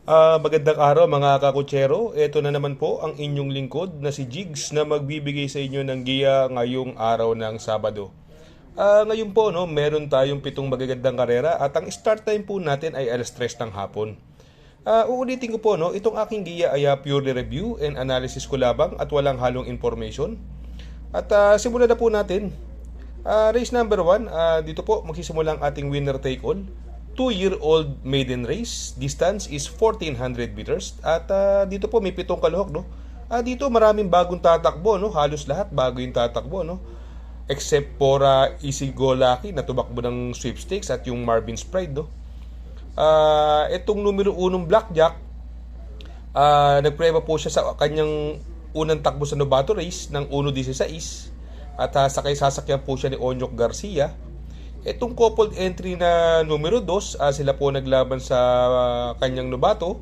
Magandang araw mga kakutsero. Ito na naman po ang inyong lingkod na si Jigs na magbibigay sa inyo ng giya ngayong araw ng Sabado. Ngayon po, no, meron tayong 7 magagandang karera at ang start time po natin ay alas 3 ng hapon. Uulitin ko po, no, itong aking giya ay purely review and analysis ko labang at walang halong information. At simulan na po natin. Race number 1, dito po magsisimula ang ating winner take all. 2-year-old maiden race. Distance is 1400 meters. At dito po may 7 kalahok, no? Dito maraming bagong tatakbo, no? Halos lahat bago yung tatakbo, no? Except for Easy Go Lucky na tumakbo ng sweepstakes at yung Marvin's Pride, no? Itong numero 1 Blackjack, nagprema po siya sa kanyang unang takbo sa Novato race ng 1.16 at sasakyan po siya ni Onyok Garcia. Itong coupled entry na numero 2, sila po naglaban sa kanyang Novato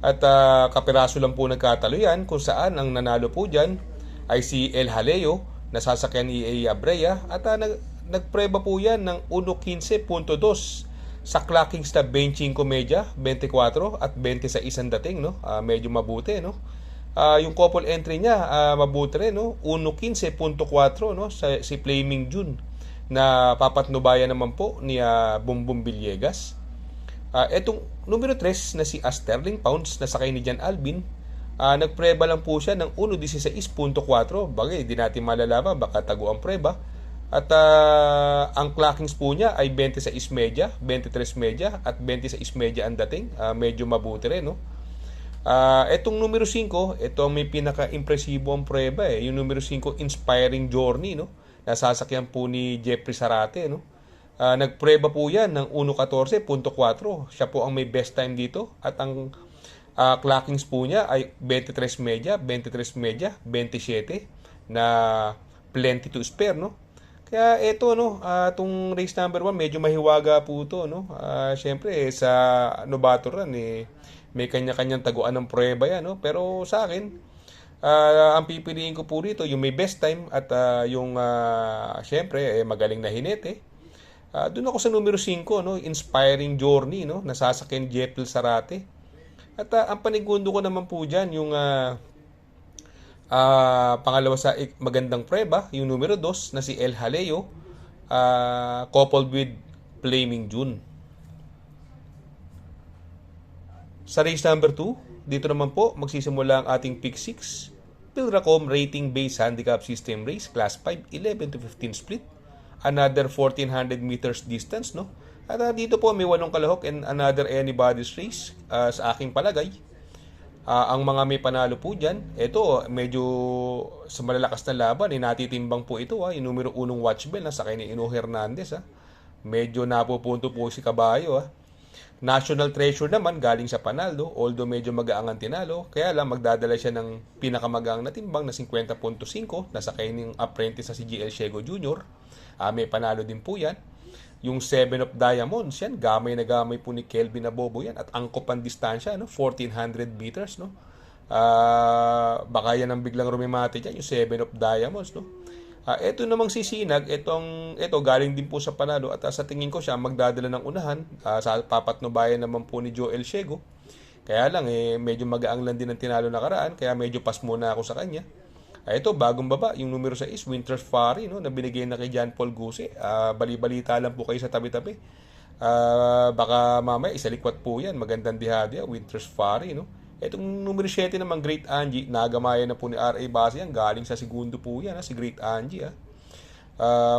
at kapiraso lang po nagkatalo yan, kung saan ang nanalo po dyan ay si El Jaleo na sasakyan ni A. Abrea at nagpreba po yan ng 1.15.2 sa clocking sa 25 media, 24 at 26 ang dating, no? Medyo mabuti, no? Yung couple entry niya, mabuti rin, no? 1.15.4, no? Si Flaming June na papatnubayan naman po ni Bumbum Villegas. Etong numero 3 na si Sterling Pounds na sakay ni Jan Alvin, nagpreba lang po siya ng 1.16.4. Bagay, di natin malalaman, baka tago ang preba. At ang clockings po niya ay 26 media, 23 media at 26 media ang dating. Medyo mabuti rin, no? Etong numero 5, ito may pinaka-impresibo ang preba, yung numero 5, Inspiring Journey, no? Nasasakyan po ni Jeffrey Sarate, no? Nagpreba po yan ng 1.14.4. Siya po ang may best time dito at ang clockings po niya ay 23 media, 23 media, 27 na plenty to spare, no? Kaya ito, no, itong race number 1 medyo mahiwaga po ito, no? Syempre sa Novato Run may kanya-kanyang taguan ng prueba yan, no? Pero sa akin, ang pipiliin ko po rito yung may best time at yung syempre magaling na hinete. Doon ako sa numero 5, no, Inspiring Journey, no, nasasakyan Jeffrey Sarate. At ang panigundo ko naman po diyan yung pangalawa sa magandang preba, yung numero 2 na si El Jaleo, coupled with Flaming June. Sa race number 2, dito naman po magsisimula ang ating pick 6. Pilracom Rating Based Handicap System Race, Class 5, 11 to 15 split. Another 1400 meters distance, no? At dito po may 8 kalahok and another anybody's race sa aking palagay. Ang mga may panalo po dyan, ito medyo sa malalakas na laban, natitimbang po ito. Yung numero 1 Watchbell na sakay ni Ino Hernandez. Medyo napupunto po si Kabayo. National Treasure naman galing sa Panaldo, although medyo magaang ang tinalo, kaya lang magdadala siya ng pinakamagaang na timbang na 50.5 na sakay ng apprentice na si GL Shego Jr. May panalo din po yan. Yung 7 of Diamonds, yan, gamay na gamay po ni Kelvin Abobo yan at angkop ang distansya, no? 1400 meters, no? Baka yan ang biglang rumimati dyan, yung 7 of Diamonds, no? Ito namang sisinag, ito galing din po sa Panalo at sa tingin ko siya magdadala ng unahan sa papatnubayan naman po ni Joel Shego. Kaya lang medyo magaang lang din ang tinalo nakaraan kaya medyo pas muna ako sa kanya. Ito bagong baba, yung numero 6 Winter's Fury, no, na binigay na kay John Paul Guse. Bali-balita lang po kayo sa tabi-tabi. Baka mamaya isalikwat po yan, magandang dihadya, Winter's Fury, no. Itong numero 7 naman, Great Angie, nagamayan na po ni R.A. Basi yan, galing sa segundo po yan, si Great Angie.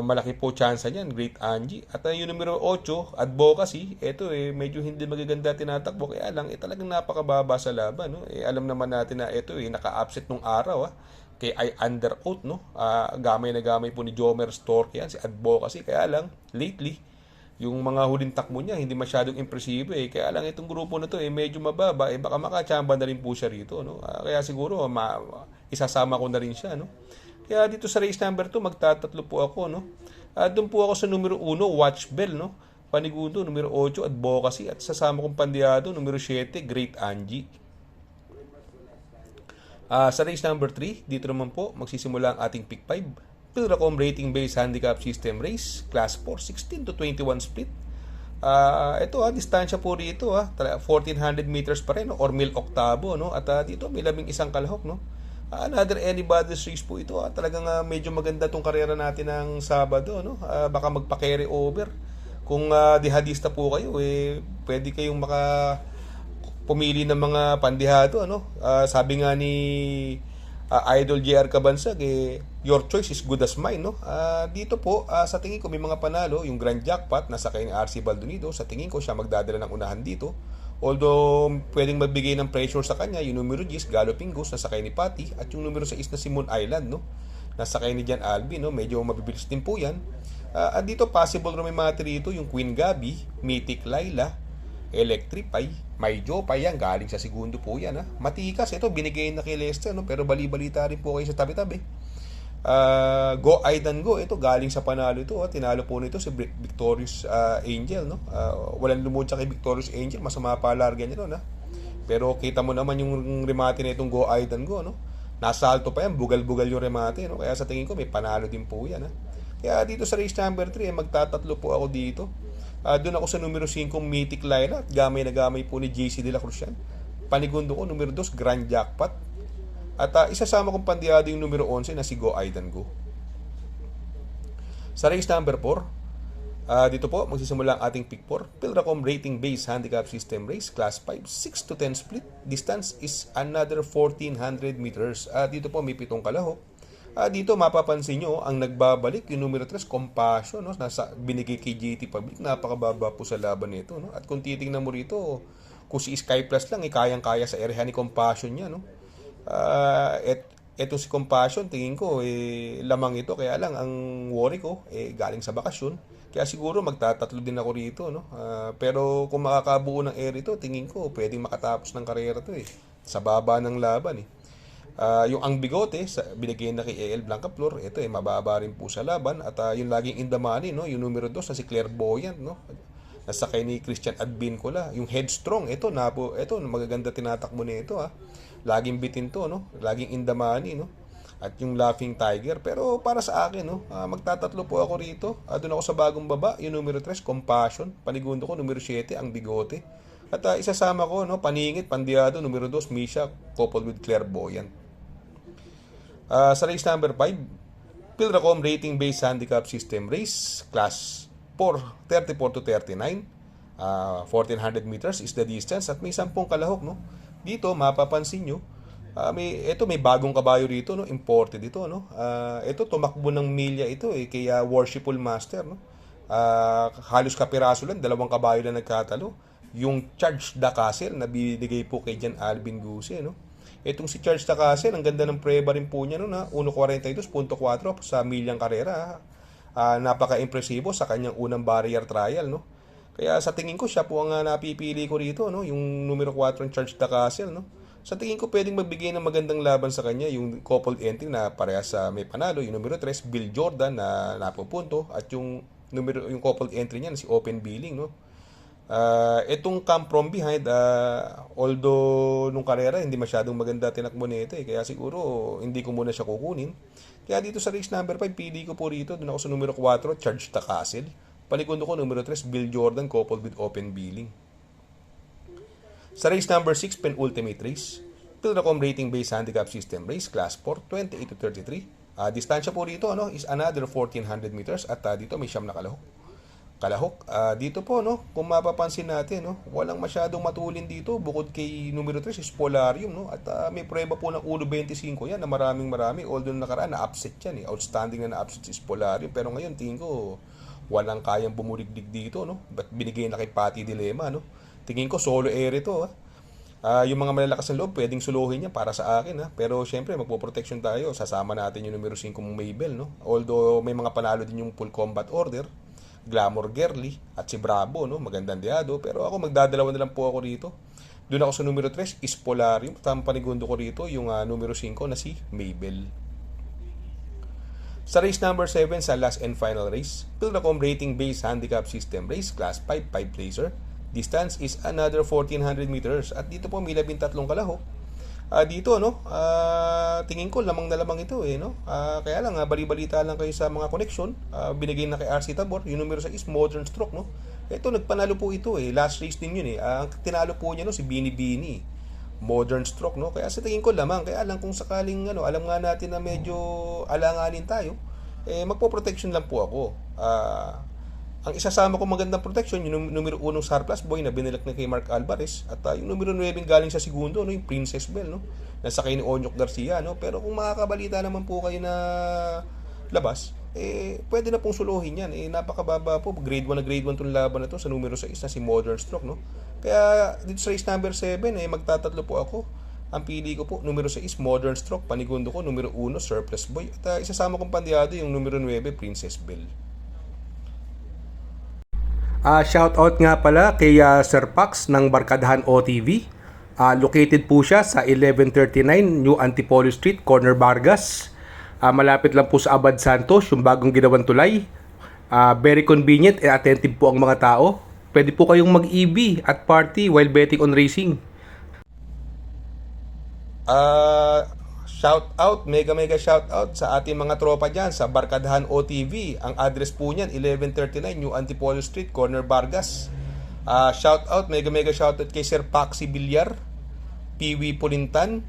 Malaki po chance niyan, Great Angie. At yung numero 8, Advocacy, ito medyo hindi magaganda tinatakbo, kaya lang talagang napakababa sa laban, no? Alam naman natin na ito naka-upset nung araw, kay Under Oath, no? Gamay na gamay po ni Jomer Stork yan, si Advocacy, kaya lang lately yung mga huling takbo niya hindi masyadong impresibo kaya lang itong grupo na to medyo mababa baka makachamba na rin po siya rito, no? Kaya siguro isasama ko na rin siya, no? Kaya dito sa race number 2 magtatatlo po ako, no? Doon po ako sa numero 1 Watchbell, no? Panigundo numero 8 Advocacy at sasama kong pandiyado numero 7 Great Angie. Sa race number 3 dito naman po magsisimula ang ating pick 5 Pilracom Rating Based Handicap System Race, Class 4, 16 to 21 split. Ito distansya po rito 1400 meters pa rin no? Or 1000 oktabo no? At dito may 11 kalahok no? Another anybody's race po ito Talagang medyo maganda tong karera natin ng Sabado no? Baka magpa-carry over. Kung dihadista po kayo pwede kayong pumili ng mga pandihado ano? Sabi nga ni Idol JR Cabansag your choice is good as mine no. Dito po sa tingin ko may mga panalo yung Grand Jackpot nasa kay ni RC Baldonido. Sa tingin ko siya magdadala ng unahan dito. Although pwedeng magbigay ng pressure sa kanya yung numero 10 Galloping Ghost nasa kay ni Patty at yung numero 6 na Simon Island no. Nasa kay ni Jan Albi no. Medyo mabibilis din po yan. At dito possible na may mga rito yung Queen Gabi, Mythic Laila, Electrify, may Jopa yan, galing sa segundo po yan Matikas, ito binigay na kay Lester no? Pero bali-balita rin po kayo sa tabi-tabi. Go Aidan Go, ito galing sa panalo ito tinalo po nito si Victorious Angel no? Walang lumod sa kay Victorious Angel, masama pa larga niya no? Pero kita mo naman yung remate na itong Go Aidan Go no? Nasa alto pa yan, bugal-bugal yung remate no? Kaya sa tingin ko may panalo din po yan Kaya dito sa race number 3 magtatatlo po ako dito. Doon ako sa numero 5 Mythic Laila at gamay na gamay po ni JC De La Cruz yan. Panigundo ko numero 2 Grand Jackpot. At isasama kong pandiyado yung numero 11 na si Go Aidan Go. Sa race number 4, dito po magsisimula ang ating pick 4. Pilracom Rating Base Handicap System Race Class 5, 6 to 10 split. Distance is another 1400 meters. Dito po may 7 kalahok. Dito mapapansin nyo ang nagbabalik yung numero 3 Compassion no? Binigay kay JT Public, napakababa po sa laban nito no? At kung titingnan mo rito kung si Sky Plus lang kayang-kaya sa area ni Compassion niya no? Eto si Compassion tingin ko lamang ito, kaya lang ang worry ko galing sa bakasyon, kaya siguro magtatatlo din ako rito no? Pero kung makakabuo ng area ito tingin ko pwedeng makatapos ng karera to sa baba ng laban yung ang bigote binigay na kay AL Blanca Flor, ito mababa rin po sa laban. At yung laging in the money no, yung numero 2 na si Clairvoyant no, nasa kay ni Christian Advincula. Yung Headstrong, ito magaganda tinatakbo nito laging bitin to no, laging in the money no. At yung Laughing Tiger, pero para sa akin no, magtatatlo po ako rito. Doon ako sa bagong baba, yung numero 3 Compassion, panigundo ko numero 7 ang bigote. At isasama ko no, Paningit Pandiado numero 2 Misha coupled with Clairvoyant. Sa race number 5, Pilracom Rating Base Handicap System Race Class 4, 34 to 39. 1400 meters is the distance at may 10 kalahok no. Dito mapapansin nyo may bagong kabayo rito no, imported ito no. Ito tumakbo ng milya ito kaya Worshipful Master no. Halos kapiraso lang, 2 kabayo na nagkatalo. Yung Charge the Castle na binigay po kay Jan Alvin Guse no. Itong si Charge the Castle, ang ganda ng preba rin po niya no, na 1:42.4 sa milyang karera. Napaka-impresibo sa kanyang unang barrier trial no. Kaya sa tingin ko siya po ang napipili ko rito no, yung numero 4 ng Charge the Castle no. Sa tingin ko pwedeng magbigay ng magandang laban sa kanya yung coupled entry na parehas sa may panalo, yung numero 3 Bill Jordan na napupunto, at yung coupled entry niya na si Open Billing no. Itong Come From Behind, although nung karera hindi masyadong maganda tinakbo nito kaya siguro hindi ko muna siya kukunin. Kaya dito sa race number 5 pili ko po rito, doon ako sa numero 4 Charge the Castle, panigundo ko numero 3 Bill Jordan coupled with Open Billing. Sa race number 6 penultimate race, Pilracom Rating Base Handicap System Race Class 4, 28 to 33. Distansya po rito is another 1400 meters at dito may 9 na kalahok. Dito po no, kung mapapansin natin no, walang masyadong matulin dito bukod kay numero 3 is Polarium no, at may prueba po ng 1.25 yan na marami, although nakaraan na upset yan outstanding na upset is Polarium, pero ngayon tingin ko walang kayang bumuligdig dito no, but binigay na kay Patty Dilemma no. Tingin ko solo air ito yung mga malalakas na loob pwedeng suluhin niya para sa akin pero syempre magpo-protection tayo, sasama natin yung numero 5 Mabel no, although may mga panalo din yung full combat order, Glamour Girly at si Bravo no, magandang diado, pero ako magdadalawa na lang po ako rito. Doon ako sa numero 3 is Polarium, tamang panigundo ko rito yung numero 5 na si Mabel. Sa race number 7 sa last and final race, Pilracom Rating Base Handicap System Race Class 5 placer. Distance is another 1400 meters at dito po may 13 kalahok. Dito no, tingin ko lamang na lamang ito no. Kaya lang bali-balita lang kayo sa mga connection. Binigay na kay RC Tabor yung numero 6 Modern Stroke no. Ito, nagpanalo po ito eh. Last race din yun eh. Ang tinalo po niya no, si Bini Bini. Modern stroke, no? Kaya sa tingin ko lamang, kaya lang kung sakaling, alam nga natin na medyo alanganin tayo, magpo-protection lang po ako. Ang isasama ko magandang protection, yung numero 1 Surplus Boy na binilak na kay Mark Alvarez, at yung numero 9 galing sa segundo, no, yung Princess Bell, no? Nasakay ni Onyok Garcia, no? Pero kung makakabalita naman po kayo na labas, pwede na pong suluhin yan. Napakababa po. Grade 1 na grade 1 itong laban na to sa numero 6 na si Modern Stroke, no? Kaya dito sa race number 7, magtatatlo po ako. Ang pili ko po, numero 6, Modern Stroke. Panigundo ko, numero 1, Surplus Boy. At isasama kong pandiado yung numero 9, Princess Bell. Shoutout nga pala kay Sir Pax ng Barkadahan OTV. Located po siya sa 1139 New Antipolo Street, Corner Vargas. Malapit lang po sa Abad Santos, yung bagong ginawang tulay. Very convenient and attentive po ang mga tao. Pwede po kayong mag-EB at party while betting on racing. Shout out, mega shout out sa ating mga tropa dyan sa Barkadahan OTV. Ang address po niyan 1139 New Antipolo Street, Corner Vargas. Shout out, mega shout out kay Sir Paxi Villar, Piwi Pulintan,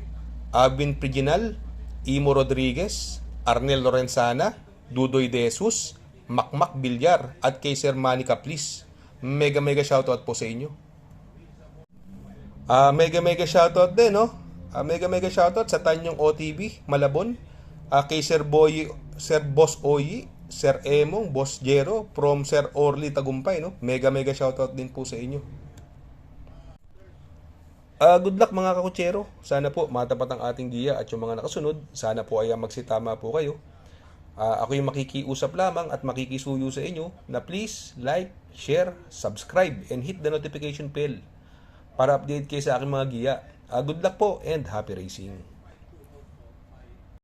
Alvin Priginal, Imo Rodriguez, Arnel Lorenzana, Dudoy De Jesus, Makmak Villar at kay Sir Manny Caplis. Mega shout out po sa inyo. Mega shoutout din, no? Mega shoutout sa Tanyong OTV, Malabon. Kay Sir Boss Oyi, Sir Emong, Boss Jero, from Sir Orly Tagumpay, no? Mega shoutout din po sa inyo. Good luck mga kakutsero. Sana po matapat ang ating giya at yung mga nakasunod. Sana po ay magsitama po kayo. Ako yung makikiusap lamang at makikisuyo sa inyo na please like, share, subscribe, and hit the notification bell para update kayo sa aking mga giya. Good luck po and happy racing!